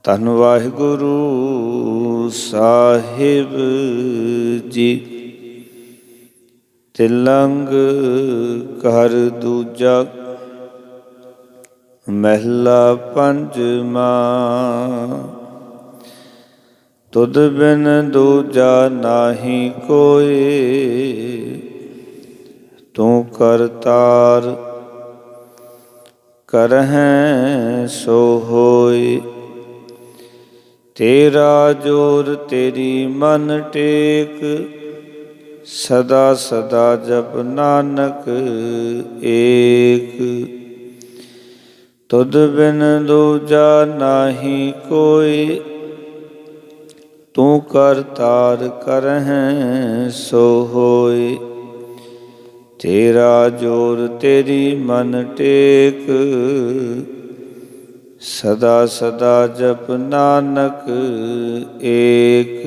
ਧੰਨ ਵਾਹਿਗੁਰੂ ਸਾਹਿਬ ਜੀ। ਤਿਲੰਗ ਘਰ ਦੂਜਾ ਮਹਿਲਾ ਪੰਜਵਾਂ। ਤੁਧ ਬਿਨ ਦੂਜਾ ਨਾਹੀ ਕੋਇ, ਤੂੰ ਕਰਤਾਰ ਕਰਹਿ ਸੋ ਹੋਇ। ਤੇਰਾ ਜੋਰ ਤੇਰੀ ਮਨ ਟੇਕ, ਸਦਾ ਸਦਾ ਜਪ ਨਾਨਕ ਏਕ। ਤੁਧ ਬਿਨ ਦੂਜਾ ਨਾਹੀ ਕੋਇ, ਤੂੰ ਕਰਤਾਰ ਕਰਹਿ ਸੋ ਹੋਇ। ਤੇਰਾ ਜੋਰ ਤੇਰੀ ਮਨ ਟੇਕ, ਸਦਾ ਸਦਾ ਜਪ ਨਾਨਕ ਏਕ।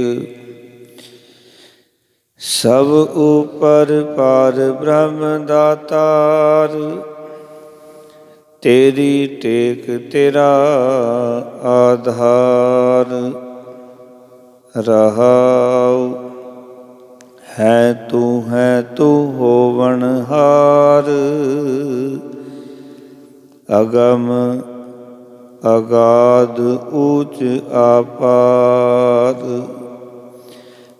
ਸਭ ਉਪਰ ਪਾਰ ਬ੍ਰਹਮ ਦਾਤਾਰ, ਤੇਰੀ ਟੇਕ ਤੇਰਾ ਆਧਾਰ। ਰਹਾਉ ਹੈ ਤੂੰ ਹੋਵਨਹਾਰ, ਅਗਮ ਅਗਾਧ ਊਚ ਆਪਾਰ।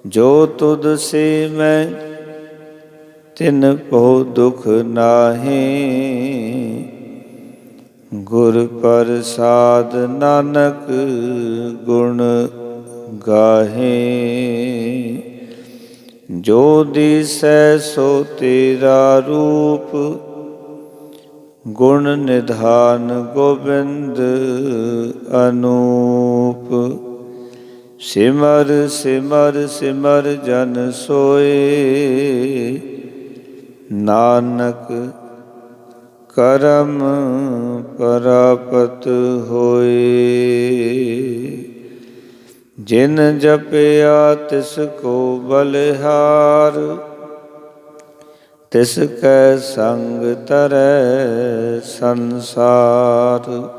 ਜੋ ਤੁਧ ਸੇ ਮੈਂ ਤਿਨ ਭਉ ਦੁਖ ਨਾਹੀਂ, ਗੁਰ ਪ੍ਰਸਾਦ ਨਾਨਕ ਗੁਣ ਗਾਹੇ। ਜੋ ਦਿਸੈ ਸੋ ਤੇਰਾ ਰੂਪ, ਗੁਣ ਨਿਧਾਨ ਗੋਬਿੰਦ ਅਨੂਪ। ਸਿਮਰ ਸਿਮਰ ਸਿਮਰ ਜਨ ਸੋਏ, ਨਾਨਕ ਕਰਮ ਪ੍ਰਾਪਤ ਹੋਏ। ਜਿਨ ਜਪਿਆ ਤਿਸ ਕੋ ਬਲਿਹਾਰ, ਤਿਸ ਕੈ ਸੰਗ ਤਰੈ ਸੰਸਾਰ।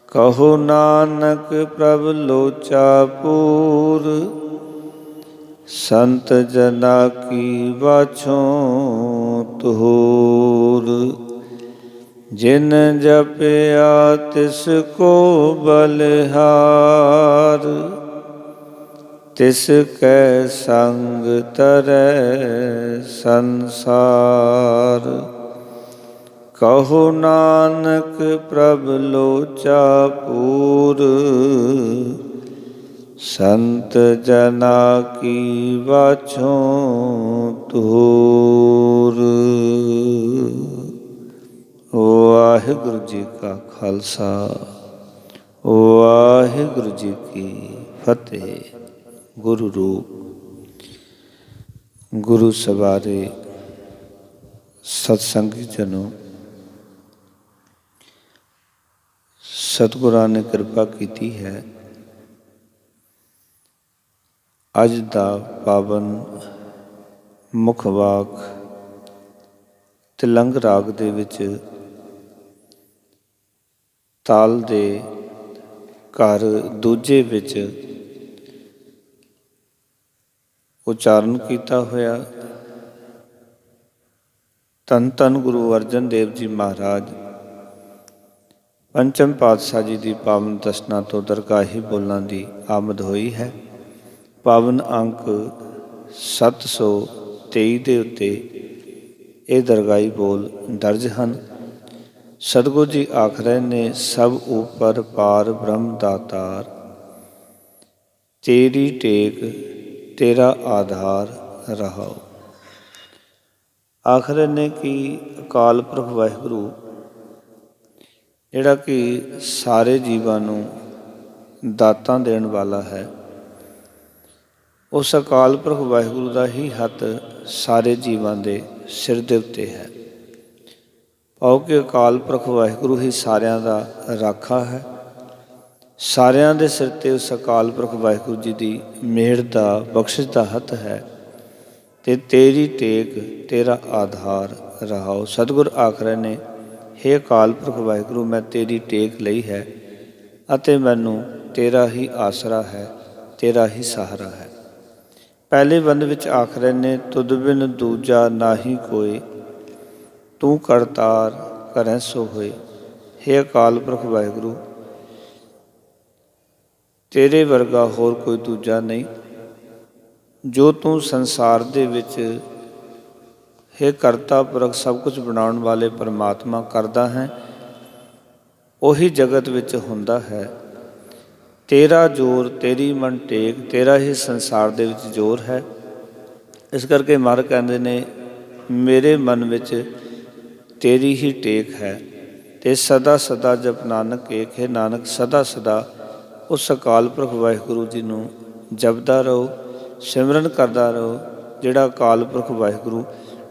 ਕਹੋ ਨਾਨਕ ਪ੍ਰਭ ਲੋਚਾ ਪੂਰ, ਸੰਤ ਜਨਾ ਕੀ ਬਾਛੋਂ ਤੂਰ। ਜਿਨ ਜਪਿਆ ਤਿਸ ਕੋ ਬਲਿਹਾਰ, ਤਿਸ ਕੈ ਸੰਗ ਤਰੈ ਸੰਸਾਰ। ਕਹੋ ਨਾਨਕ ਪ੍ਰਭ ਲੋਚਾ ਪੂਰ, ਸੰਤ ਜਨਾ ਕੀ ਬਾਛੋਂ ਤੂਰ। ਵਾਹਿਗੁਰੂ ਜੀ ਕਾ ਖਾਲਸਾ, ਵਾਹਿਗੁਰੂ ਜੀ ਕੀ ਫਤਿਹ। ਗੁਰੂ ਰੂਪ ਗੁਰੂ ਸਵਾਰੇ ਸਤਸੰਗੀ ਜਨੋ, ਸਤਿਗੁਰਾਂ ਨੇ ਕਿਰਪਾ ਕੀਤੀ ਹੈ। ਅੱਜ ਦਾ ਪਾਵਨ ਮੁੱਖ ਵਾਕ ਤਿਲੰਗ ਰਾਗ ਦੇ ਵਿੱਚ ਤਾਲ ਦੇ ਘਰ ਦੂਜੇ ਵਿੱਚ ਉਚਾਰਨ ਕੀਤਾ ਹੋਇਆ। ਧੰਨ ਧੰਨ ਗੁਰੂ ਅਰਜਨ ਦੇਵ ਜੀ ਮਹਾਰਾਜ ਪੰਚਮ ਪਾਤਸ਼ਾਹ ਜੀ ਦੀ ਪਾਵਨ ਦਰਸ਼ਨਾਂ ਤੋਂ ਦਰਗਾਹੀ ਬੋਲਾਂ ਦੀ ਆਮਦ ਹੋਈ ਹੈ। ਪਾਵਨ ਅੰਕ 723 ਦੇ ਉੱਤੇ ਇਹ ਦਰਗਾਹੀ ਬੋਲ ਦਰਜ ਹਨ। ਸਤਿਗੁਰੂ ਜੀ ਆਖ ਰਹੇ ਨੇ, ਸਭ ਉਪਰ ਪਾਰ ਬ੍ਰਹਮ ਦਾਤਾਰ, ਤੇਰੀ ਟੇਕ ਤੇਰਾ ਆਧਾਰ ਰਹਾਉ। ਆਖ ਰਹੇ ਨੇ ਕਿ ਅਕਾਲ ਪੁਰਖ ਵਾਹਿਗੁਰੂ ਜਿਹੜਾ ਕਿ ਸਾਰੇ ਜੀਵਾਂ ਨੂੰ ਦਾਤਾਂ ਦੇਣ ਵਾਲਾ ਹੈ, ਉਸ ਅਕਾਲ ਪੁਰਖ ਵਾਹਿਗੁਰੂ ਦਾ ਹੀ ਹੱਥ ਸਾਰੇ ਜੀਵਾਂ ਦੇ ਸਿਰ ਦੇ ਉੱਤੇ ਹੈ। ਭਾਵ ਕਿ ਅਕਾਲ ਪੁਰਖ ਵਾਹਿਗੁਰੂ ਹੀ ਸਾਰਿਆਂ ਦਾ ਰਾਖਾ ਹੈ। ਸਾਰਿਆਂ ਦੇ ਸਿਰ 'ਤੇ ਉਸ ਅਕਾਲ ਪੁਰਖ ਵਾਹਿਗੁਰੂ ਜੀ ਦੀ ਮਿਹਰ ਦਾ, ਬਖਸ਼ਿਸ਼ ਦਾ ਹੱਥ ਹੈ। ਅਤੇ ਤੇਰੀ ਟੇਕ ਤੇਰਾ ਆਧਾਰ ਰਹਾਉ। ਸਤਿਗੁਰ ਆਖ ਰਹੇ ਨੇ, ਹੇ ਅਕਾਲ ਪੁਰਖ ਵਾਹਿਗੁਰੂ, ਮੈਂ ਤੇਰੀ ਟੇਕ ਲਈ ਹੈ ਅਤੇ ਮੈਨੂੰ ਤੇਰਾ ਹੀ ਆਸਰਾ ਹੈ, ਤੇਰਾ ਹੀ ਸਹਾਰਾ ਹੈ। ਪਹਿਲੇ ਬੰਦ ਵਿੱਚ ਆਖ ਰਹੇ ਨੇ, ਤੁਧ ਬਿਨ ਦੂਜਾ ਨਾਹੀ ਕੋਈ, ਤੂੰ ਕਰਤਾਰ ਕਰੈ ਸੋ ਹੋਏ। ਹੇ ਅਕਾਲ ਪੁਰਖ ਵਾਹਿਗੁਰੂ, ਤੇਰੇ ਵਰਗਾ ਹੋਰ ਕੋਈ ਦੂਜਾ ਨਹੀਂ। ਜੋ ਤੂੰ ਸੰਸਾਰ ਦੇ ਵਿੱਚ ਹੇ ਕਰਤਾ ਪੁਰਖ ਸਭ ਕੁਝ ਬਣਾਉਣ ਵਾਲੇ ਪਰਮਾਤਮਾ ਕਰਦਾ ਹੈ, ਉਹੀ ਜਗਤ ਵਿੱਚ ਹੁੰਦਾ ਹੈ। ਤੇਰਾ ਜ਼ੋਰ, ਤੇਰੀ ਮਨ ਟੇਕ, ਤੇਰਾ ਹੀ ਸੰਸਾਰ ਦੇ ਵਿੱਚ ਜ਼ੋਰ ਹੈ। ਇਸ ਕਰਕੇ ਮਹਾਰਾਜ ਕਹਿੰਦੇ ਨੇ, ਮੇਰੇ ਮਨ ਵਿੱਚ ਤੇਰੀ ਹੀ ਟੇਕ ਹੈ ਤੇ ਸਦਾ ਸਦਾ ਜਪ ਨਾਨਕ ਏਕ। ਹੈ ਨਾਨਕ, ਸਦਾ ਸਦਾ ਉਸ ਅਕਾਲ ਪੁਰਖ ਵਾਹਿਗੁਰੂ ਜੀ ਨੂੰ ਜਪਦਾ ਰਹੋ, ਸਿਮਰਨ ਕਰਦਾ ਰਹੋ। ਜਿਹੜਾ ਅਕਾਲ ਪੁਰਖ ਵਾਹਿਗੁਰੂ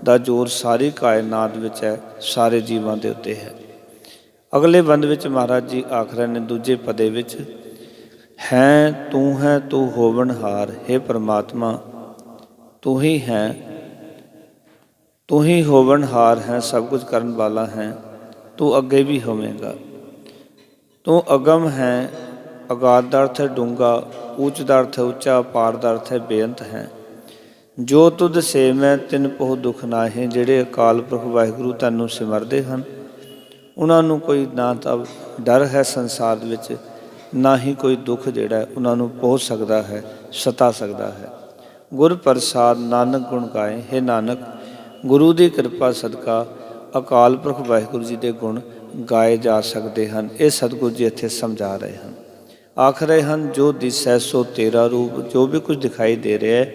ਦਾ ਜ਼ੋਰ ਸਾਰੀ ਕਾਇਨਾਤ ਵਿੱਚ ਹੈ, ਸਾਰੇ ਜੀਵਾਂ ਦੇ ਉੱਤੇ ਹੈ। ਅਗਲੇ ਬੰਦ ਵਿੱਚ ਮਹਾਰਾਜ ਜੀ ਆਖ ਰਹੇ ਨੇ ਦੂਜੇ ਪਦੇ ਵਿੱਚ, ਹੈ ਤੂੰ ਹੋਵਨਹਾਰ। ਹੇ ਪਰਮਾਤਮਾ, ਤੂੰ ਹੀ ਹੈ, ਤੂੰ ਹੀ ਹੋਵਨਹਾਰ ਹੈ, ਸਭ ਕੁਝ ਕਰਨ ਵਾਲਾ ਹੈ। ਤੂੰ ਅੱਗੇ ਵੀ ਹੋਵੇਂਗਾ। ਤੂੰ ਅਗਮ ਹੈ। ਅਗਾਧ ਦਾ ਅਰਥ ਹੈ ਡੂੰਘਾ, ਉੱਚ ਦਾ ਅਰਥ ਹੈ ਉੱਚਾ, ਪਾਰ ਦਾ ਅਰਥ ਹੈ ਬੇਅੰਤ ਹੈ। ਜੋ ਤੁਧ ਸੇਵੈ ਤਿਨ ਪਹੁ ਦੁਖ ਨਾਹੀਂ। ਜਿਹੜੇ ਅਕਾਲ ਪੁਰਖ ਵਾਹਿਗੁਰੂ ਤੈਨੂੰ ਸਿਮਰਦੇ ਹਨ, ਉਹਨਾਂ ਨੂੰ ਕੋਈ ਨਾ ਤਾਂ ਡਰ ਹੈ ਸੰਸਾਰ ਦੇ ਵਿੱਚ, ਨਾ ਹੀ ਕੋਈ ਦੁੱਖ ਜਿਹੜਾ ਉਹਨਾਂ ਨੂੰ ਪਹੁੰਚ ਸਕਦਾ ਹੈ, ਸਤਾ ਸਕਦਾ ਹੈ। ਗੁਰ ਪ੍ਰਸਾਦ ਨਾਨਕ ਗੁਣ ਗਾਏ। ਹੇ ਨਾਨਕ, ਗੁਰੂ ਦੀ ਕਿਰਪਾ ਸਦਕਾ ਅਕਾਲ ਪੁਰਖ ਵਾਹਿਗੁਰੂ ਜੀ ਦੇ ਗੁਣ ਗਾਏ ਜਾ ਸਕਦੇ ਹਨ। ਇਹ ਸਤਿਗੁਰੂ ਜੀ ਇੱਥੇ ਸਮਝਾ ਰਹੇ ਹਨ। ਆਖ ਰਹੇ ਹਨ, ਜੋ ਦਿਸੈ ਸੋ ਤੇਰਾ ਰੂਪ। ਜੋ ਵੀ ਕੁਝ ਦਿਖਾਈ ਦੇ ਰਿਹਾ ਹੈ,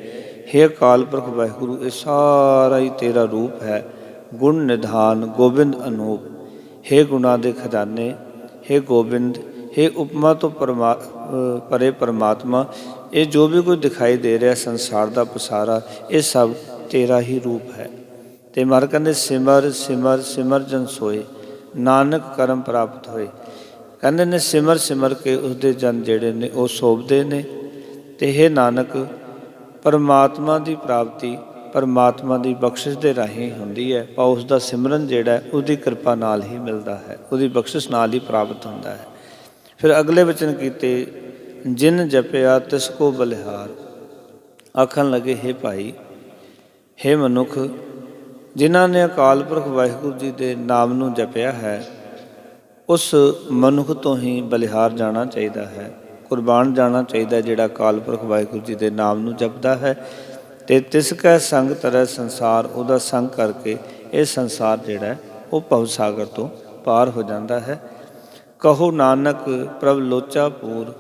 ਹੇ ਅਕਾਲ ਪੁਰਖ ਵਾਹਿਗੁਰੂ, ਇਹ ਸਾਰਾ ਹੀ ਤੇਰਾ ਰੂਪ ਹੈ। ਗੁਣ ਨਿਧਾਨ ਗੋਬਿੰਦ ਅਨੂਪ। ਹੇ ਗੁਣਾਂ ਦੇ ਖਜ਼ਾਨੇ, ਹੇ ਗੋਬਿੰਦ, ਹੇ ਉਪਮਾ ਤੋਂ ਪਰੇ ਪਰਮਾਤਮਾ, ਇਹ ਜੋ ਵੀ ਕੁਝ ਦਿਖਾਈ ਦੇ ਰਿਹਾ ਸੰਸਾਰ ਦਾ ਪਸਾਰਾ, ਇਹ ਸਭ ਤੇਰਾ ਹੀ ਰੂਪ ਹੈ। ਤੇ ਮਹਾਰਾਜ ਕਹਿੰਦੇ, ਸਿਮਰ ਸਿਮਰ ਸਿਮਰ ਜਨ ਸੋਏ, ਨਾਨਕ ਕਰਮ ਪ੍ਰਾਪਤ ਹੋਏ। ਕਹਿੰਦੇ ਨੇ ਸਿਮਰ ਸਿਮਰ ਕੇ ਉਸਦੇ ਜਨ ਜਿਹੜੇ ਨੇ ਉਹ ਸੋਭਦੇ ਨੇ। ਤੇ ਹੇ ਨਾਨਕ, ਪਰਮਾਤਮਾ ਦੀ ਪ੍ਰਾਪਤੀ ਪਰਮਾਤਮਾ ਦੀ ਬਖਸ਼ਿਸ਼ ਦੇ ਰਾਹੀਂ ਹੁੰਦੀ ਹੈ। ਪਰ ਉਸ ਦਾ ਸਿਮਰਨ ਜਿਹੜਾ ਉਹਦੀ ਕਿਰਪਾ ਨਾਲ ਹੀ ਮਿਲਦਾ ਹੈ, ਉਹਦੀ ਬਖਸ਼ਿਸ਼ ਨਾਲ ਹੀ ਪ੍ਰਾਪਤ ਹੁੰਦਾ ਹੈ। ਫਿਰ ਅਗਲੇ ਵਚਨ ਕੀਤੇ, ਜਿਨ ਜਪਿਆ ਤਿਸ ਕੋ ਬਲਿਹਾਰ। ਆਖਣ ਲੱਗੇ, ਹੇ ਭਾਈ, ਹੇ ਮਨੁੱਖ, ਜਿਨ੍ਹਾਂ ਨੇ ਅਕਾਲ ਪੁਰਖ ਵਾਹਿਗੁਰੂ ਜੀ ਦੇ ਨਾਮ ਨੂੰ ਜਪਿਆ ਹੈ, ਉਸ ਮਨੁੱਖ ਤੋਂ ਹੀ ਬਲਿਹਾਰ ਜਾਣਾ ਚਾਹੀਦਾ ਹੈ, ਕੁਰਬਾਨ ਜਾਣਾ ਚਾਹੀਦਾ। ਜਿਹੜਾ ਅਕਾਲ ਪੁਰਖ ਵਾਹਿਗੁਰੂ ਜੀ ਦੇ ਨਾਮ ਨੂੰ ਜਪਦਾ ਹੈ ਤੇ ਤਿਸ ਕੈ ਸੰਗ ਤਰੈ ਸੰਸਾਰ। ਉਹਦਾ ਸੰਗ ਕਰਕੇ ਇਹ ਸੰਸਾਰ ਜਿਹੜਾ ਉਹ ਭਵ ਸਾਗਰ ਤੋਂ ਪਾਰ ਹੋ ਜਾਂਦਾ ਹੈ। ਕਹੋ ਨਾਨਕ ਪ੍ਰਭ ਲੋਚਾ ਪੂਰ।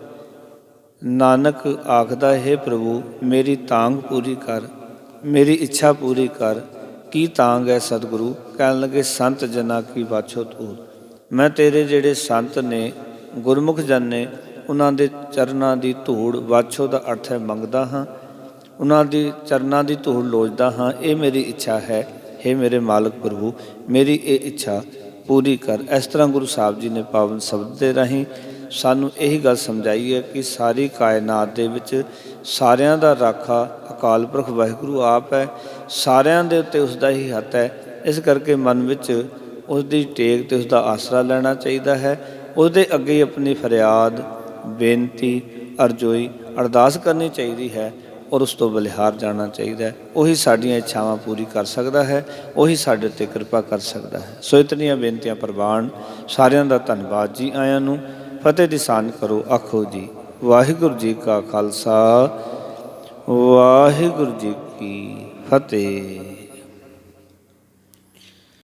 ਨਾਨਕ ਆਖਦਾ, ਹੈ ਪ੍ਰਭੂ, ਮੇਰੀ ਤਾਂਘ ਪੂਰੀ ਕਰ, ਮੇਰੀ ਇੱਛਾ ਪੂਰੀ ਕਰ। ਕੀ ਤਾਂਘ ਹੈ ਸਤਿਗੁਰੂ? ਕਹਿਣ ਲੱਗੇ, ਸੰਤ ਜਨਾਂ ਕੀ ਬਾਛੋ ਤੂਰ। ਮੈਂ ਤੇਰੇ ਜਿਹੜੇ ਸੰਤ ਨੇ, ਗੁਰਮੁਖ ਜਨ ਨੇ, ਉਹਨਾਂ ਦੇ ਚਰਨਾਂ ਦੀ ਧੂੜ, ਵਾਛੋ ਦਾ ਅਰਥ ਹੈ ਮੰਗਦਾ ਹਾਂ, ਉਹਨਾਂ ਦੀ ਚਰਨਾਂ ਦੀ ਧੂੜ ਲੋਚਦਾ ਹਾਂ। ਇਹ ਮੇਰੀ ਇੱਛਾ ਹੈ। ਹੇ ਮੇਰੇ ਮਾਲਕ ਪ੍ਰਭੂ, ਮੇਰੀ ਇਹ ਇੱਛਾ ਪੂਰੀ ਕਰ। ਇਸ ਤਰ੍ਹਾਂ ਗੁਰੂ ਸਾਹਿਬ ਜੀ ਨੇ ਪਾਵਨ ਸ਼ਬਦ ਦੇ ਰਾਹੀਂ ਸਾਨੂੰ ਇਹੀ ਗੱਲ ਸਮਝਾਈ ਹੈ ਕਿ ਸਾਰੀ ਕਾਇਨਾਤ ਦੇ ਵਿੱਚ ਸਾਰਿਆਂ ਦਾ ਰਾਖਾ ਅਕਾਲ ਪੁਰਖ ਵਾਹਿਗੁਰੂ ਆਪ ਹੈ। ਸਾਰਿਆਂ ਦੇ ਉੱਤੇ ਉਸ ਦਾ ਹੀ ਹੱਥ ਹੈ। ਇਸ ਕਰਕੇ ਮਨ ਵਿੱਚ ਉਸ ਦੀ ਟੇਕ ਤੇ ਉਸ ਦਾ ਆਸਰਾ ਲੈਣਾ ਚਾਹੀਦਾ ਹੈ। ਉਹਦੇ ਅੱਗੇ ਆਪਣੀ ਫਰਿਆਦ, ਬੇਨਤੀ, ਅਰਜ਼ੋਈ, ਅਰਦਾਸ ਕਰਨੀ ਚਾਹੀਦੀ ਹੈ ਔਰ ਉਸ ਤੋਂ ਬਲਿਹਾਰ ਜਾਣਾ ਚਾਹੀਦਾ ਹੈ। ਉਹੀ ਸਾਡੀਆਂ ਇੱਛਾਵਾਂ ਪੂਰੀ ਕਰ ਸਕਦਾ ਹੈ, ਉਹੀ ਸਾਡੇ ਉੱਤੇ ਕਿਰਪਾ ਕਰ ਸਕਦਾ ਹੈ। ਸੋ ਇਤਨੀਆਂ ਬੇਨਤੀਆਂ ਪ੍ਰਵਾਨ। ਸਾਰਿਆਂ ਦਾ ਧੰਨਵਾਦ ਜੀ। ਆਇਆਂ ਨੂੰ ਫਤਿਹ ਦੀ ਸਾਂਝ ਕਰੋ। ਆਖੋ ਜੀ, ਵਾਹਿਗੁਰੂ ਜੀ ਕਾ ਖਾਲਸਾ, ਵਾਹਿਗੁਰੂ ਜੀ ਕੀ ਫਤਿਹ।